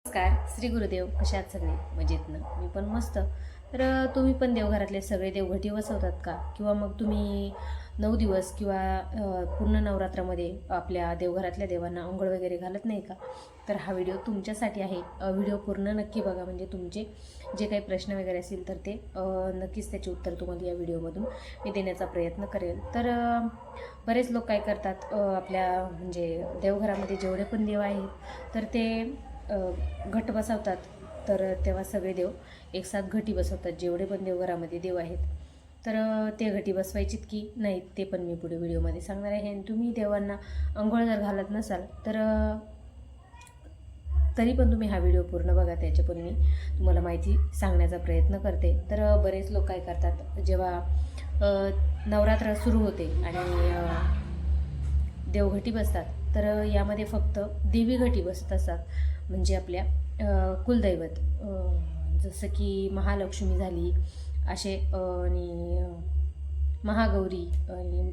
नमस्कार, श्री गुरुदेव. कशा आहात सगळे? मजेतनं? मी पण मस्त. तर तुम्ही पण देवघरातले सगळे देवघटी बसवतात का? किंवा मग तुम्ही 9 दिवस किंवा पूर्ण नवरात्रामध्ये आपल्या देवघरातल्या देवांना अंघोळ वगैरे घालत नाही का? तर हा व्हिडिओ तुमच्यासाठी आहे. व्हिडिओ पूर्ण नक्की बघा, म्हणजे तुमचे जे काही प्रश्न वगैरे असतील तर ते नक्कीच त्याचे उत्तर तुम्हाला या व्हिडिओमधून मी देण्याचा प्रयत्न करेल. तर बरेच लोक काय करतात, आपल्या म्हणजे देवघरामध्ये जेवढे पण देव आहेत तर ते घट बसवतात. तर तेव्हा सगळे देव एकसाथ घटी बसवतात, जेवढे पण देवघरामध्ये देव आहेत. तर ते घटी बसवायचीत की नाही ते पण मी पुढे व्हिडिओमध्ये सांगणार आहे. आणि तुम्ही देवांना अंघोळ जर घालत नसाल तर तरी पण तुम्ही हा व्हिडिओ पूर्ण बघा, त्याचे पण मी तुम्हाला माहिती सांगण्याचा प्रयत्न करते. तर बरेच लोक काय करतात, जेव्हा नवरात्र सुरू होते आणि देवघटी बसतात तर यामध्ये फक्त देवी घटी बसत असतात. म्हणजे आपल्या कुलदैवत, जसं की महालक्ष्मी झाली असे, आणि महागौरी आणि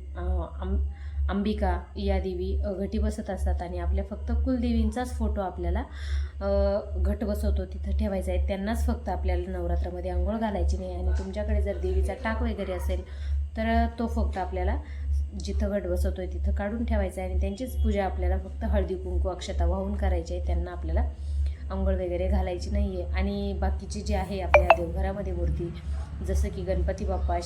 अंबिका या देवी घटी बसत असतात. आणि आपल्या फक्त कुलदेवींचाच फोटो आपल्याला घट बसवतो तिथं ठेवायचा आहे. त्यांनाच फक्त आपल्याला नवरात्रामध्ये आंघोळ घालायची नाही. आणि तुमच्याकडे जर देवीचा टाक वगैरे असेल तर तो फक्त आपल्याला जिथं घट बसवतोय तिथं काढून ठेवायचं आहे. आणि त्यांचीच पूजा आपल्याला फक्त हळदी कुंकू अक्षता वाहून करायची आहे. त्यांना आपल्याला अंघोळ वगैरे घालायची नाही आहे. आणि बाकीची जी आहे आपल्या देवघरामध्ये मूर्ती, जसं की गणपती बाप्पा,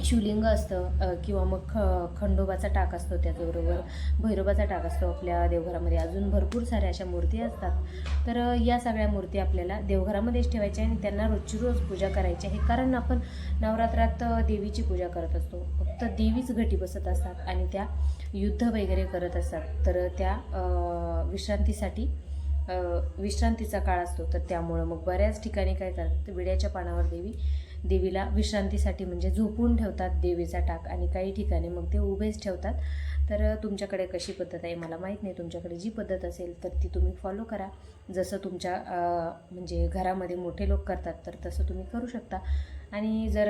शिवलिंग असतं, किंवा मग खंडोबाचा टाक असतो, त्याचबरोबर भैरोबाचा टाक असतो. आपल्या देवघरामध्ये अजून भरपूर साऱ्या अशा मूर्ती असतात. तर या सगळ्या मूर्ती आपल्याला देवघरामध्येच ठेवायच्या आणि त्यांना रोजची रोज पूजा करायची आहे. कारण आपण नवरात्रात देवीची पूजा करत असतो, फक्त देवीच घटी बसत असतात आणि त्या युद्ध वगैरे करत असतात. तर त्या विश्रांतीचा काळ असतो. तर त्यामुळं मग बऱ्याच ठिकाणी काय करतात, विड्याच्या पानावर देवीला विश्रांतीसाठी म्हणजे झोपून ठेवतात देवीचा टाक, आणि काही ठिकाणी मग ते उभेच ठेवतात. तर तुमच्याकडे कशी पद्धत आहे मला माहीत नाही. तुमच्याकडे जी पद्धत असेल तर ती तुम्ही फॉलो करा. जसं तुमच्या म्हणजे घरामध्ये मोठे लोक करतात तर तसं तुम्ही करू शकता. आणि जर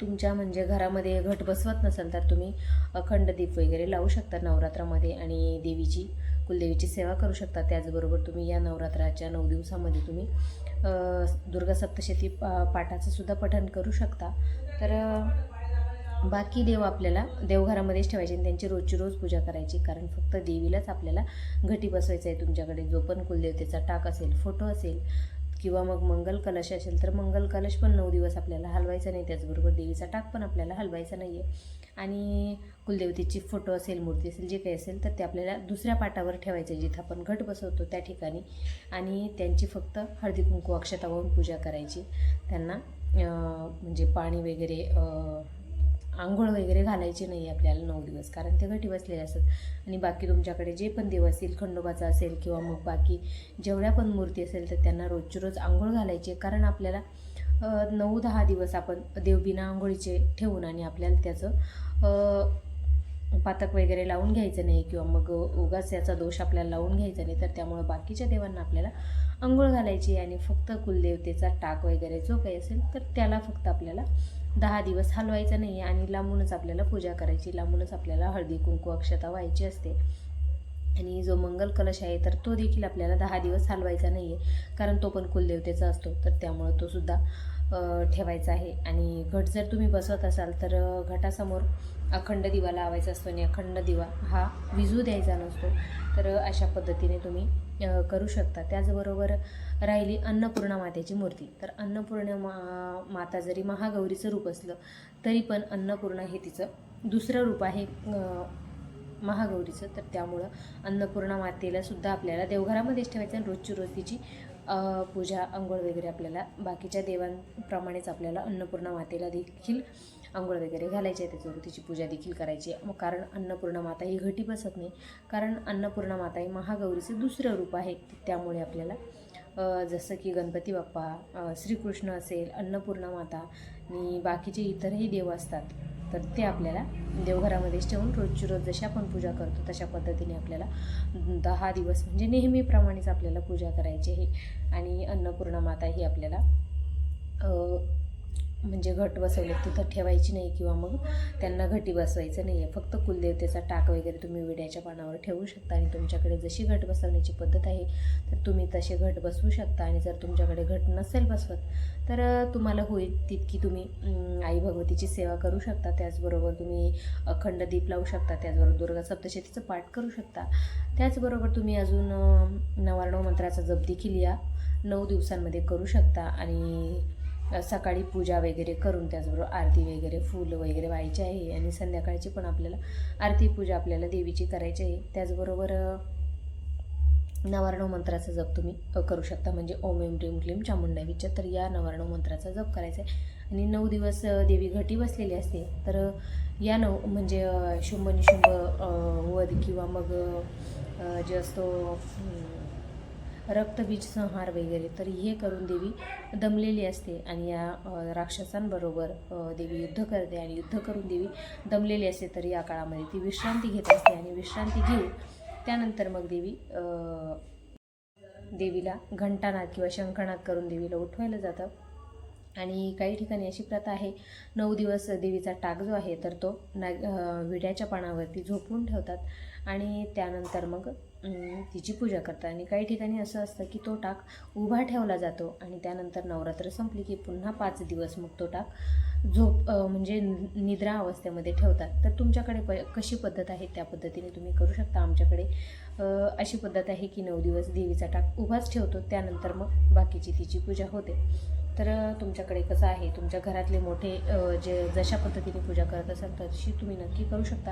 तुमच्या म्हणजे घरामध्ये घट बसवत नसेल तर तुम्ही अखंड दीप वगैरे लावू शकता नवरात्रामध्ये आणि कुलदेवीची सेवा करू शकता. त्याचबरोबर तुम्ही या नवरात्राच्या 9 दिवसामध्ये तुम्ही दुर्गा सप्तशती पाठाचं सुद्धा पठण करू शकता. तर बाकी देव आपल्याला देवघरामध्येच ठेवायचे आणि त्यांची रोजची रोज पूजा करायची. कारण फक्त देवीलाच आपल्याला घटी बसवायचं आहे. तुमच्याकडे जो पण कुलदेवतेचा टाक असेल, फोटो असेल, किंवा मग मंगल कलश असेल तर मंगल कलश पण 9 दिवस आपल्याला हलवायचा नाही. त्याचबरोबर देवीचा टाक पण आपल्याला हलवायचा नाही आहे. आणि कुलदेवतेची फोटो असेल, मूर्ती असेल, जे काही असेल तर ते आपल्याला दुसऱ्या पाटावर ठेवायचं आहे, जिथं आपण घट बसवतो त्या ठिकाणी. आणि त्यांची फक्त हळदी कुंकू अक्षता वाहून पूजा करायची. त्यांना म्हणजे पाणी वगैरे आंघोळ वगैरे घालायची नाही आपल्याला 9 दिवस, कारण ते घटी बसलेले असतात. आणि बाकी तुमच्याकडे जे पण देव असतील, खंडोबाचा असेल किंवा मग बाकी जेवढ्या पण मूर्ती असेल तर त्यांना रोजची रोज आंघोळ घालायची. कारण आपल्याला 9-10 दिवस आपण देव बिना आंघोळीचे ठेवून आणि आपल्याला त्याचं पातक वगैरे लावून घ्यायचं नाही, किंवा मग उगाच याचा दोष आपल्याला लावून घ्यायचा नाही. तर त्यामुळं बाकीच्या देवांना आपल्याला आंघोळ घालायची. आणि फक्त कुलदेवतेचा टाक वगैरे जो काही असेल तर त्याला फक्त आपल्याला 10 दिवस हलवायचा नाही आहे. आणि लांबूनच आपल्याला पूजा करायची, लांबूनच आपल्याला हळदी कुंकू अक्षता व्हायची असते. आणि जो मंगल कलश आहे तर तो देखील आपल्याला 10 दिवस हलवायचा नाही आहे, कारण तो पण कुलदेवतेचा असतो. तर त्यामुळं तो सुद्धा ठेवायचा आहे. आणि घट जर तुम्ही बसवत असाल तर घटासमोर अखंड दिवा लावायचा असतो आणि अखंड दिवा हा विझू द्यायचा नसतो. तर अशा पद्धतीने तुम्ही करू शकता. त्याचबरोबर राहिली अन्नपूर्णा मातेची मूर्ती. तर अन्नपूर्णा माता जरी महागौरीचं रूप असलं तरी पण अन्नपूर्णा हे तिचं दुसरं रूप आहे महागौरीचं. तर त्यामुळं अन्नपूर्णा मातेला सुद्धा आपल्याला देवघरामध्येच ठेवायचं आणि रोजची रोज तिची पूजा अंघोळ वगैरे आपल्याला बाकीच्या देवांप्रमाणेच आपल्याला अन्नपूर्णा मातेला देखील अंघोळ वगैरे घालायची आहे, त्याच्यावर तिची पूजा देखील करायची आहे. मग कारण अन्नपूर्णा माता ही घटी बसत नाही, कारण अन्नपूर्णा माता ही महागौरीचं दुसरं रूप आहे. त्यामुळे आपल्याला जसं की गणपती बाप्पा, श्रीकृष्ण असेल, अन्नपूर्णा माता आणि बाकीचे इतरही देव असतात तर ते आपल्याला देवघरामध्येच ठेवून रोजची रोज जशी आपण पूजा करतो तशा पद्धतीने आपल्याला 10 दिवस म्हणजे नेहमीप्रमाणेच आपल्याला पूजा करायची आहे. आणि अन्नपूर्णा माता ही आपल्याला म्हणजे घट बसवले तिथं ठेवायची नाही किंवा मग त्यांना घटी बसवायचं नाही आहे. फक्त कुलदेवतेचा टाक वगैरे तुम्ही विड्याच्या पानावर ठेवू शकता आणि तुमच्याकडे जशी घट बसवण्याची पद्धत आहे तर तुम्ही तसे घट बसवू शकता. आणि जर तुमच्याकडे घट नसेल बसवत तर तुम्हाला होईल तितकी तुम्ही आई भगवतीची सेवा करू शकता. त्याचबरोबर तुम्ही अखंड दीप लावू शकता. त्याचबरोबर दुर्गा सप्तशतीचं पाठ करू शकता. त्याचबरोबर तुम्ही अजून नवार्णव मंत्राचा जप देखील या 9 दिवसांमध्ये करू शकता. आणि सकाळी पूजा वगैरे करून त्याचबरोबर आरती वगैरे फूल वगैरे व्हायचे आहे आणि संध्याकाळची पण आपल्याला आरती पूजा आपल्याला देवीची करायची आहे. त्याचबरोबर नवार्णव मंत्राचा जप तुम्ही करू शकता, म्हणजे ओम ऐं ह्रीं क्लीं चामुंडाय विच. तर या नवार्णव मंत्राचा जप करायचा आहे. आणि 9 दिवस देवी घटी बसलेली असते. तर या म्हणजे शुंभ निशुंभ वध किंवा मग जे असतो रक्तबीज संहार वगैरे, तर हे करून देवी दमलेली असते. आणि या राक्षसांबरोबर देवी युद्ध करते आणि युद्ध करून देवी दमलेली असते. तर या काळामध्ये ती विश्रांती घेत असते आणि विश्रांती घेऊन त्यानंतर मग देवीला घंटानाद किंवा शंखनाद करून देवीला उठवायला जातं. आणि काही ठिकाणी अशी प्रथा आहे, 9 दिवस देवीचा टाक जो आहे तर तो विड्याच्या पानावरती झोपवून ठेवतात आणि त्यानंतर मग तिची पूजा करतात. आणि काही ठिकाणी असं असतं की तो टाक उभा ठेवला जातो आणि त्यानंतर नवरात्र संपली की पुन्हा 5 दिवस मग तो टाक म्हणजे निद्रा अवस्थेमध्ये ठेवतात. तर तुमच्याकडे कशी पद्धत आहे त्या पद्धतीने तुम्ही करू शकता. आमच्याकडे अशी पद्धत आहे की 9 दिवस देवीचा टाक उभाच ठेवतो, त्यानंतर मग बाकीची तिची पूजा होते. तर तुमच्याकडे कसं आहे, तुमच्या घरातले मोठे जशा पद्धतीने पूजा करत असाल तशी तुम्ही नक्की करू शकता.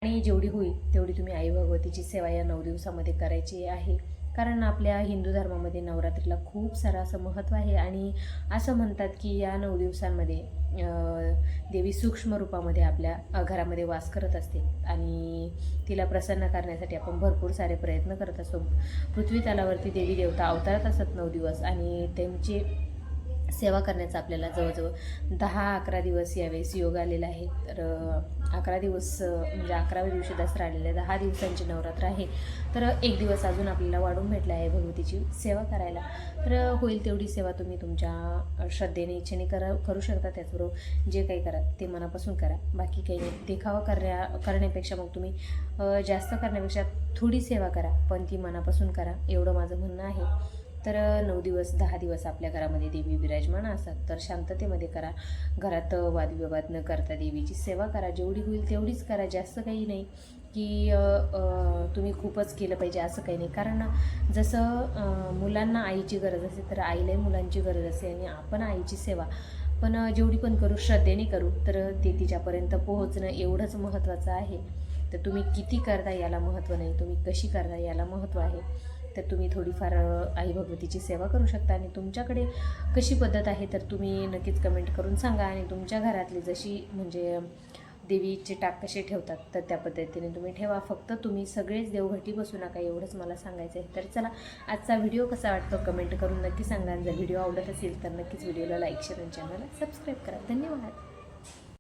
आणि जेवढी होईल तेवढी तुम्ही आई भगवतीची सेवा या 9 दिवसामध्ये करायची आहे. कारण आपल्या हिंदू धर्मामध्ये नवरात्रीला खूप सारं असं महत्त्व आहे. आणि असं म्हणतात की या 9 दिवसांमध्ये देवी सूक्ष्म रूपामध्ये आपल्या घरामध्ये वास करत असते आणि तिला प्रसन्न करण्यासाठी आपण भरपूर सारे प्रयत्न करत असतो. पृथ्वी तलावरती देवी देवता अवतारत असतात 9 दिवस आणि त्यांची सेवा करण्याचा आपल्याला जवळजवळ 10-11 दिवस यावेळेस योग आलेला आहे. तर 11 दिवस म्हणजे 11व्या दिवशी दसरा आलेला आहे, 10 दिवसांची नवरात्र आहे. तर 1 दिवस अजून आपल्याला वाढून भेटला आहे भगवतीची सेवा करायला. तर होईल तेवढी सेवा तुम्ही तुमच्या श्रद्धेने इच्छेने करू शकता. त्याचबरोबर जे काही करा ते मनापासून करा, बाकी काही नाही. देखावा करण्यापेक्षा मग तुम्ही जास्त करण्यापेक्षा थोडी सेवा करा, पण ती मनापासून करा, एवढं माझं म्हणणं आहे. तर 9 दिवस 10 दिवस आपल्या घरामध्ये देवी विराजमान असतात. तर शांततेमध्ये करा, घरात वादविवाद न करता देवीची सेवा करा. जेवढी होईल तेवढीच करा, जास्त काही नाही की तुम्ही खूपच केलं पाहिजे असं काही नाही. कारण जसं मुलांना आईची गरज असते तर आईलाही मुलांची गरज असते. आणि आपण आईची सेवा पण जेवढी पण करू श्रद्धेने करू तर ते तिच्यापर्यंत पोहोचणं एवढंच महत्त्वाचं आहे. तर तुम्ही किती करता याला महत्त्व नाही, तुम्ही कशी करता याला महत्त्व आहे. तर तुम्ही थोडीफार आई भगवतीची सेवा करू शकता. आणि तुमच्याकडे कशी पद्धत आहे तर तुम्ही नक्कीच कमेंट करून सांगा. आणि तुमच्या घरातली जशी म्हणजे देवीचे टाक कसे ठेवतात तर त्या पद्धतीने तुम्ही ठेवा. फक्त तुम्ही सगळेच देवघटी बसू नका, एवढंच मला सांगायचं आहे. तर चला, आजचा व्हिडिओ कसा वाटतो कमेंट करून नक्की सांगा. जर व्हिडिओ आवडत असेल तर नक्कीच व्हिडिओला लाईक शेअर आणि चॅनलला सबस्क्राईब करा. धन्यवाद.